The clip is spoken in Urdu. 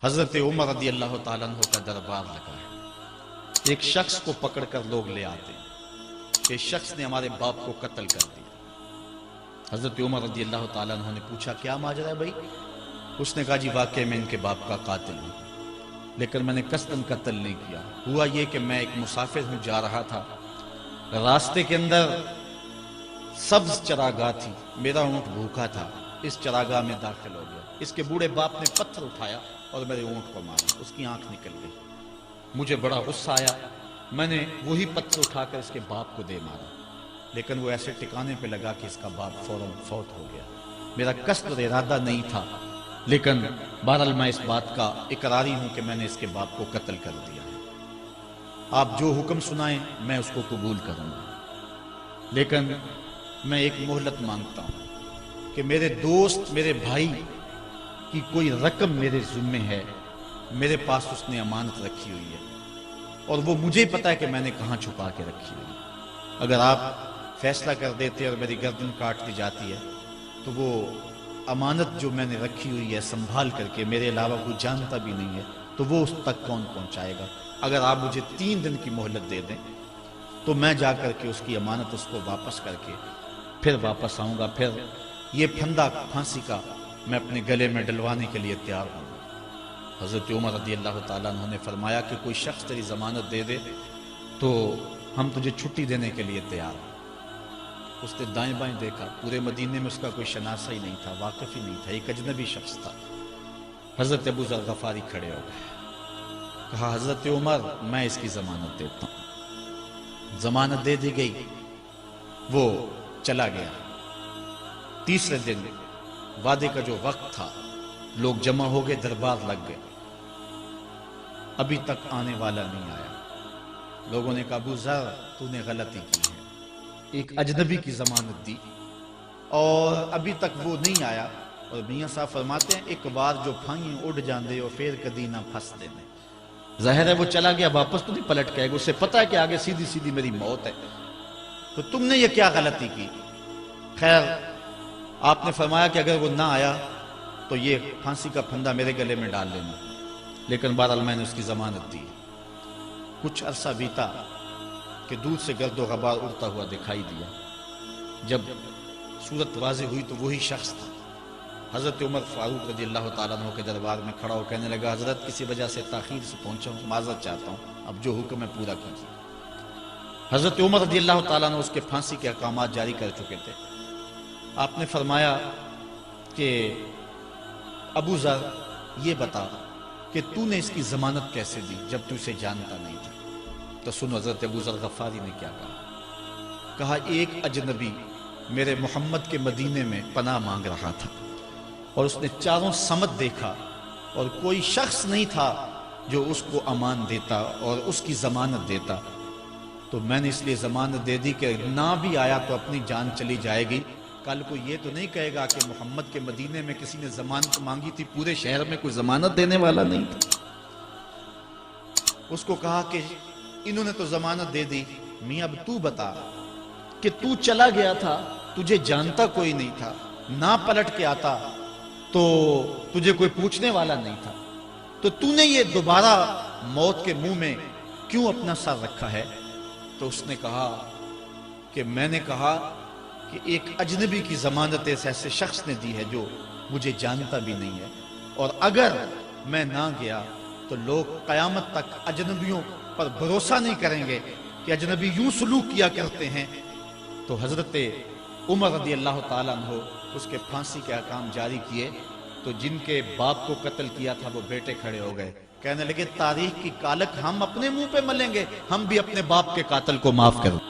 حضرت عمر رضی اللہ تعالیٰ عنہ کا دربار لگا ہے۔ ایک شخص کو پکڑ کر لوگ لے آتے ہیں کہ شخص نے ہمارے باپ کو قتل کر دیا۔ حضرت عمر رضی اللہ تعالیٰ عنہ نے پوچھا کیا ماجرا ہے بھائی؟ اس نے کہا جی واقعی میں ان کے باپ کا قاتل ہوں، لیکن میں نے قصداً قتل نہیں کیا۔ ہوا یہ کہ میں ایک مسافر ہوں، جا رہا تھا، راستے کے اندر سبز چراگاہ تھی، میرا اونٹ بھوکا تھا، اس چراگاہ میں داخل ہو گیا۔ اس کے بوڑھے باپ نے پتھر اٹھایا اور میرے اونٹ کو مارا، اس کی آنکھ نکل گئی۔ مجھے بڑا غصہ آیا، میں نے وہی پتھر اٹھا کر اس کے باپ کو دے مارا، لیکن وہ ایسے ٹکانے پہ لگا کہ اس کا باپ فوراً فوت ہو گیا۔ میرا قصد اور ارادہ نہیں تھا، لیکن بہرحال میں اس بات کا اقراری ہوں کہ میں نے اس کے باپ کو قتل کر دیا ہے۔ آپ جو حکم سنائیں میں اس کو قبول کروں گا، لیکن میں ایک مہلت مانگتا ہوں کہ میرے دوست، میرے بھائی کی کوئی رقم میرے ذمے ہے، میرے پاس اس نے امانت رکھی ہوئی ہے، اور وہ مجھے پتا ہے کہ میں نے کہاں چھپا کے رکھی ہوئی ہے۔ اگر آپ فیصلہ کر دیتے اور میری گردن کاٹ دی جاتی ہے تو وہ امانت جو میں نے رکھی ہوئی ہے سنبھال کر کے، میرے علاوہ کوئی جانتا بھی نہیں ہے، تو وہ اس تک کون پہنچائے گا؟ اگر آپ مجھے 3 دن کی مہلت دے دیں تو میں جا کر کے اس کی امانت اس کو واپس کر کے پھر واپس آؤں گا، پھر یہ پھندا پھانسی کا میں اپنے گلے میں ڈلوانے کے لیے تیار ہوں گا۔ حضرت عمر رضی اللہ تعالیٰ عنہ نے فرمایا کہ کوئی شخص تیری ضمانت دے دے تو ہم تجھے چھٹی دینے کے لیے تیار ہیں۔ اس نے دائیں بائیں دیکھا، پورے مدینے میں اس کا کوئی شناسہ ہی نہیں تھا، واقف ہی نہیں تھا، ایک اجنبی شخص تھا۔ حضرت ابو ذر غفاری کھڑے ہو گئے، کہا حضرت عمر میں اس کی ضمانت دیتا ہوں۔ ضمانت دے دی گئی، وہ چلا گیا۔ تیسرے دن وعدے کا جو وقت تھا، لوگ جمع ہو گئے، دربار لگ گئے، ابھی تک آنے والا نہیں آیا۔ لوگوں نے کہا ابو ذر تو نے غلطی کی ہے، ایک اجنبی کی ضمانت دی اور ابھی تک وہ نہیں آیا، اور میاں صاحب فرماتے ہیں ایک بار جو پھائیں اڑ جاندے اور پھر کدی نہ پھنستے نے۔ ظاہر ہے وہ چلا گیا، واپس تو نہیں پلٹ کے آئے گا، اسے پتا ہے کہ آگے سیدھی سیدھی میری موت ہے، تو تم نے یہ کیا غلطی کی؟ خیر آپ نے فرمایا کہ اگر وہ نہ آیا تو یہ پھانسی کا پھندا میرے گلے میں ڈال لینا، لیکن بہرحال میں نے اس کی ضمانت دی۔ کچھ عرصہ بیتا کہ دور سے گرد و غبار اڑتا ہوا دکھائی دیا۔ جب صورت واضح ہوئی تو وہی شخص تھا۔ حضرت عمر فاروق رضی اللہ تعالیٰ عنہ کے دربار میں کھڑا ہو کہنے لگا حضرت کسی وجہ سے تاخیر سے پہنچا ہوں، معذرت چاہتا ہوں، اب جو حکم ہے پورا کیجیے۔ حضرت عمر رضی اللہ تعالیٰ عنہ اس کے پھانسی کے احکامات جاری کر چکے تھے۔ آپ نے فرمایا کہ ابو ذر یہ بتا کہ تو نے اس کی ضمانت کیسے دی جب تو اسے جانتا نہیں تھا؟ تو سنو حضرت ابو ذر غفاری نے کیا کہا۔ ایک اجنبی میرے محمد کے مدینے میں پناہ مانگ رہا تھا، اور اس نے چاروں سمت دیکھا اور کوئی شخص نہیں تھا جو اس کو امان دیتا اور اس کی ضمانت دیتا، تو میں نے اس لیے ضمانت دے دی کہ نہ بھی آیا تو اپنی جان چلی جائے گی، کل کو یہ تو نہیں کہے گا کہ محمد کے مدینے میں کسی نے ضمانت مانگی تھی، پورے شہر میں کوئی ضمانت دینے والا نہیں تھا۔ اس کو کہا کہ انہوں نے تو ضمانت دے دی، میاں اب تو بتا کہ تو چلا گیا تھا، تجھے جانتا کوئی نہیں تھا، نہ پلٹ کے آتا تو تجھے کوئی پوچھنے والا نہیں تھا، تو تو نے یہ دوبارہ موت کے منہ میں کیوں اپنا سر رکھا ہے؟ تو اس نے کہا کہ میں نے کہا کہ ایک اجنبی کی ضمانت ایسے شخص نے دی ہے جو مجھے جانتا بھی نہیں ہے، اور اگر میں نہ گیا تو لوگ قیامت تک اجنبیوں پر بھروسہ نہیں کریں گے کہ اجنبی یوں سلوک کیا کرتے ہیں۔ تو حضرت عمر رضی اللہ تعالیٰ عنہ اس کے پھانسی کے احکام جاری کیے، تو جن کے باپ کو قتل کیا تھا وہ بیٹے کھڑے ہو گئے، کہنے لگے تاریخ کی کالک ہم اپنے منہ پہ ملیں گے، ہم بھی اپنے باپ کے قاتل کو معاف کریں۔